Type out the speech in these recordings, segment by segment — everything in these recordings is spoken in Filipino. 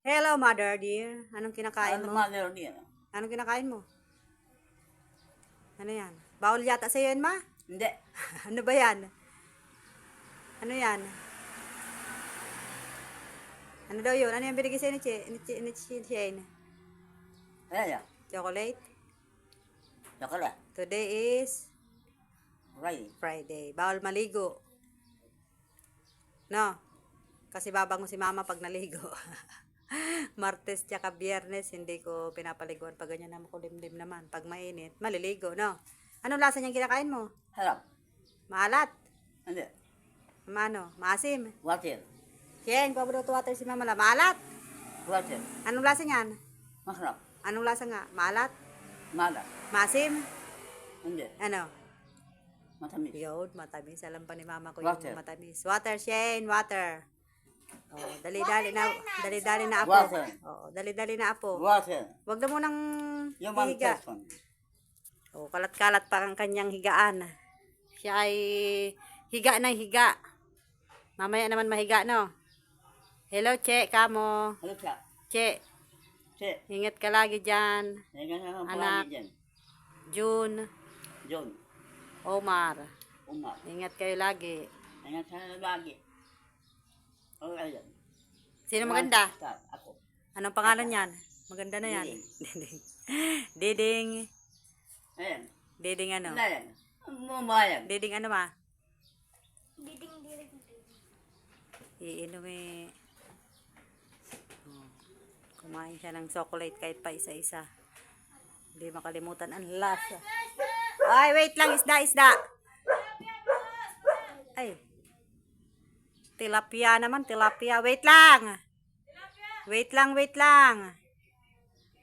Hello, mother dear. Anong kinakain mo? Mother dear. Anong kinakain mo? Ano yan? Bawal yata sa'yo yan, ma? Hindi. Ano ba yan? Ano yan? Ano daw yun? Ano yung binigay sa'yo ni Shane? Ayan. Chocolate? Chocolate. Today is Friday. Bawal maligo. No? Kasi babango si mama pag naligo. Martes tsaka Biyernes, hindi ko pinapaliguan pag ganyan na makulimlim naman. Pag mainit, maliligo, no? Anong lasa niyang kinakain mo? Harap. Maalat? Hindi. Ano? Maasim? Water. Shane, paborito water si mama la. Maalat? Water. Anong lasa niyan? Masarap. Anong lasa nga? Maalat? Mala. Maasim? Hindi. Ano? Matamis. Yun, matamis. Alam pa ni mama ko Water. yung matamis. Water, Shane, water. Oh, dali-dali na apo. Water. Oo, dali-dali na apo. Water. Wag na munang Yung higa. person. Oh, kalat-kalat pa ang kanyang higaan. Siya ay higa ng higa. Mamaya naman mahiga, no? Hello, Che, kamo. Ano siya? Che, Si. ingat ka lagi dyan. Anak. Anak. June, John. Omar. Umar. Ingat kayo lagi. Anak sa lagi. O, ayan. Sino maganda? Ako. Anong pangalan niyan? Maganda na yan. Diding. Diding. Ayan. Diding ano? Ayan. Mumayan. Diding ano ma? Diding. Iinumin. Oh. Kumain siya ng chocolate kahit pa isa-isa. Hindi makalimutan ang lasa. Ay, wait lang. Isda. Ay. Tilapia naman. Tilapia. Wait lang. Wait lang.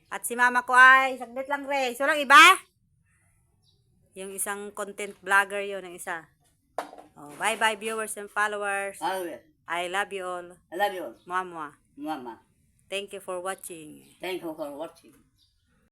At si mama ko ay, saglit lang, Grace. Walang iba? Yung isang content vlogger yun, ang isa. Oh, bye-bye viewers and followers. I love you all. I love you. Mama. Mama. Thank you for watching. Thank you for watching.